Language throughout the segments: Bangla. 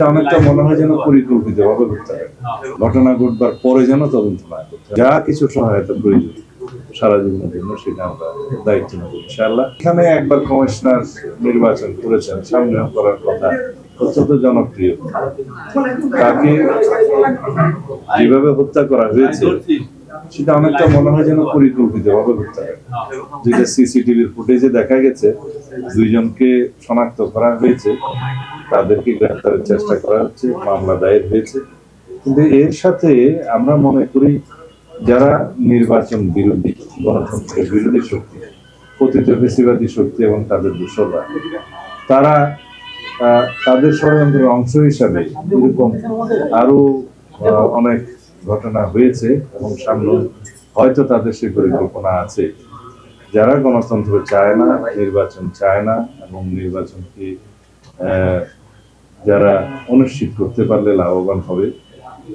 অনেকটা মনে হয় যেন পরিকল্পিতভাবে করতে হবে। ঘটনা ঘটবার পরে যেন তদন্ত না করতে হয়। যা কিছু সহায়তা প্রয়োজন সারা জীবনের জন্য সেটা আমরা দায়িত্ব নেব ইনশাআল্লাহ। এখানে একবার কমিশনার নির্বাচন করেছেন, সামনেও করার কথা, অত্যন্ত জনপ্রিয়। তাকে যেভাবে হত্যা করা হয়েছে সেটা অনেকটা মনে হয় যেন পরিকল্পিতভাবে হত্যা হয়। যেটা সিসিটিভির ফুটেজে দেখা গেছে, দুইজনকে শনাক্ত করা হয়েছে, তাদেরকে গ্রেফতারের চেষ্টা করা হচ্ছে, মামলা দায়ের হয়েছে। কিন্তু এর সাথে আমরা মনে করি যারা নির্বাচন বিরোধী, গণতন্ত্রের বিরোধী শক্তি, পতিত ফেসিবাদী শক্তি এবং তাদের দোসররা, তারা তাদের ষড়যন্ত্রের অংশ হিসাবে এরকম আরো অনেক ঘটনা হয়েছে এবং সামনে হয়তো তাদের সেই পরিকল্পনা আছে। যারা গণতন্ত্র চায় না, নির্বাচন চায় না এবং নির্বাচনকে যারা অনিশ্চিত করতে পারলে লাভবান হবে,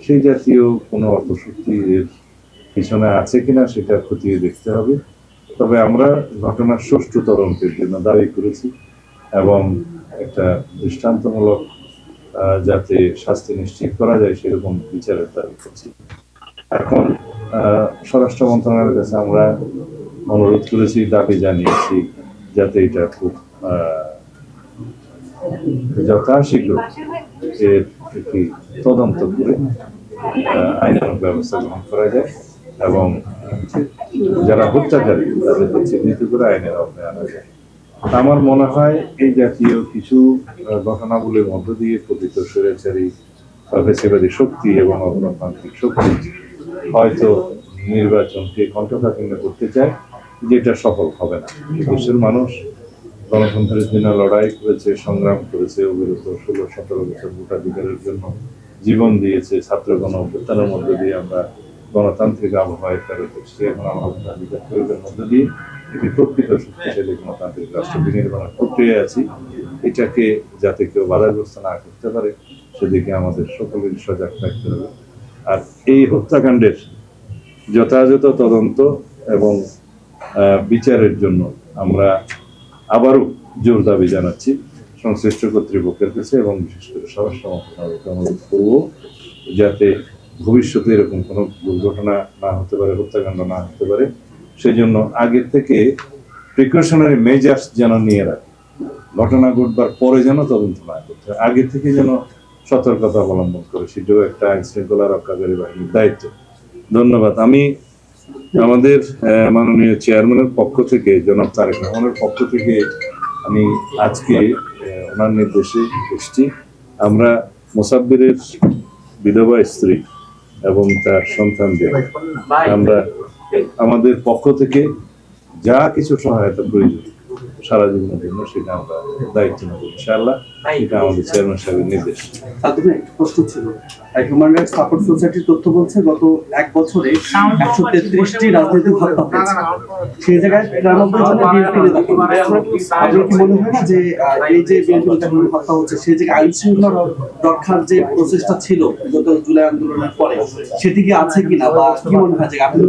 সেই জাতীয় কোনো অর্থশক্তি এর পিছনে আছে কিনা সেটা খতিয়ে দেখতে হবে। তবে আমরা ঘটনার সুষ্ঠু তদন্তের জন্য দাবি করেছি এবং একটা দৃষ্টান্তমূলক যাতে শাস্তি নিশ্চিত করা যায় সেরকম বিচারের দাবি করছি। এখন স্বরাষ্ট্র মন্ত্রণালয়ের কাছে আমরা অনুরোধ করেছি, দাবি জানিয়েছি যাতে এটা খুব যথাশীঘ্র এর একটি তদন্ত করে আইনানুগ ব্যবস্থা গ্রহণ করা যায় এবং যারা হত্যাকারী তাদেরকে চিহ্নিত করে আইনের আওতায় আনা যায়। আমার মনে হয় এই জাতীয় কিছু ঘটনাগুলির মধ্য দিয়ে পতিত স্বৈরাচারী ফ্যাসিবাদী শক্তি এবং অগণতান্ত্রিক শক্তি হয়তো নির্বাচনকে কণ্ঠকাঠিন্য করতে চায়, যেটা সফল হবে না। দেশের মানুষ গণতন্ত্রের জন্য লড়াই করেছে, সংগ্রাম করেছে, অবিরত 16-17 বছর ভোটাধিকারের জন্য জীবন দিয়েছে। ছাত্র গণ অভ্যুত্থানের মধ্য দিয়ে আমরা গণতান্ত্রিক আবহাওয়ায় ফেরত এসেছি। এখন আমরা ভোটাধিকার প্রয়োগের মধ্য দিয়ে একটি প্রকৃত শক্তিশালী গণতান্ত্রিক রাষ্ট্র বিনির্মাণের প্রক্রিয়ায় আছি। এটাকে যাতে কেউ বাধাগ্রস্ত না করতে পারে সেদিকে আমাদের সকলের সজাগ থাকতে হবে। আর এই হত্যাকাণ্ডের যথাযথ তদন্ত এবং বিচারের জন্য আমরা আবারও জোর দাবি জানাচ্ছি সংশ্লিষ্ট কর্তৃপক্ষের কাছে এবং বিশেষ করে স্বরাষ্ট্র মন্ত্রণালয়কে অনুরোধ করব যাতে ভবিষ্যতে এরকম কোনো দুর্ঘটনা না হতে পারে, হত্যাকাণ্ড না হতে পারে, সেই জন্য আগে থেকে প্রিকশনারি মেজার্স যেন নিয়ে রাখে। ঘটনা ঘটবার পরে যেন তদন্ত না করতে হয়, আগে থেকে যেন সতর্কতা অবলম্বন করে, সেটাও একটা আইন শৃঙ্খলা রক্ষাকারী বাহিনীর দায়িত্ব। ধন্যবাদ। আমি আমাদের মাননীয় চেয়ারম্যানের পক্ষ থেকে, জনাব তারেক রহমানের পক্ষ থেকে আমি আজকে ওনার নির্দেশে এসেছি। আমরা মোসাব্বিরের বিধবা স্ত্রী এবং তার সন্তানদের আমরা আমাদের পক্ষ থেকে যা কিছু সহায়তা প্রয়োজন সারা জীবনের জন্য সেটা আমরা দায়িত্ব নেব ইনশাআল্লাহ। এটা আমাদের চেয়ারম্যান সাহেবের নির্দেশ। তাদের একটা প্রশ্ন ছিল, হিউম্যান রাইটস সাপোর্ট সোসাইটির তথ্য বলছে গত এক বছরে 133টি রাজনৈতিক হত্যা হয়েছে। সেই জায়গায় 93 জনের বিএনপি নেতা। আপনার কি মনে হয় না যে এই যে বিএনপি নেতাগুলো হত্যা হচ্ছে সেই জায়গায় আইন শৃঙ্খলা রক্ষার যে প্রচেষ্টা ছিল গত জুলাই আন্দোলনের পরে সেটি কি আছে কিনা, বা কি মনে হয় যে আপনি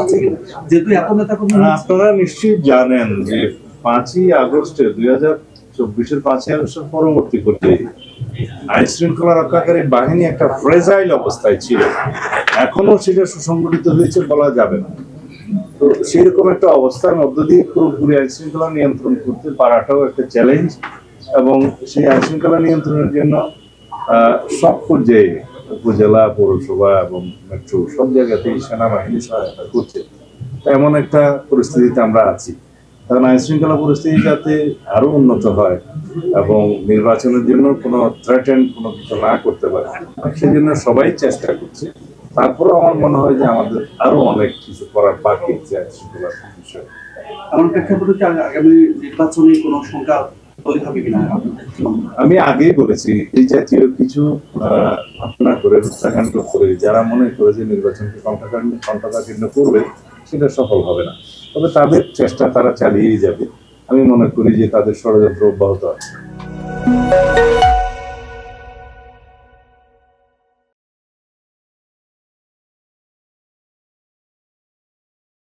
আছে কিনা, যেহেতু এত নেতা কর্মী? আপনারা নিশ্চয়ই জানেন যে 5ই আগস্টে 2024-এর 5ই আগস্টের পরবর্তী পর্যায়ে আইন শৃঙ্খলা রক্ষাকারী বাহিনী একটা ফ্রেজাইল অবস্থায় ছিল। এখনো সেটা সুসংগঠিত হয়েছে বলা যাবে না। তো সেরকম একটা অবস্থার মধ্য দিয়ে পুরোপুরি আইন শৃঙ্খলা নিয়ন্ত্রণ করতে পারাটাও একটা চ্যালেঞ্জ এবং সেই আইন শৃঙ্খলা নিয়ন্ত্রণের জন্য সব পর্যায়ে উপজেলা, পৌরসভা এবং মেট্রো সব জায়গাতেই সেনাবাহিনী সহায়তা করছে। এমন একটা পরিস্থিতিতে আমরা আছি। কারণ আইন শৃঙ্খলা পরিস্থিতি যাতে আরো উন্নত হয় এবং নির্বাচনের জন্য কোনো থ্রেটেন কোনো কিছু না করতে পারে সেই জন্য সবাই চেষ্টা করছে। তারপরেও আমার মনে হয় যে আমাদের আরো অনেক কিছু করার বাকি আছে আইন শৃঙ্খলার বিষয়ে। এমন প্রেক্ষাপটে আগামী নির্বাচনে কোনো সংখ্যা তৈরি হবে কিনা? আমি আগেই বলেছি এই জাতীয় কিছু ঘটনা করে, হত্যাকাণ্ড করে যারা মনে করে যে নির্বাচনকে কণ্ঠকাঠিন্য করবে সেটা সফল হবে না। তবে তাদের চেষ্টা তারা চালিয়েই যাবে। আমি মনে করি যে তাদের ষড়যন্ত্র অব্যাহত আছে।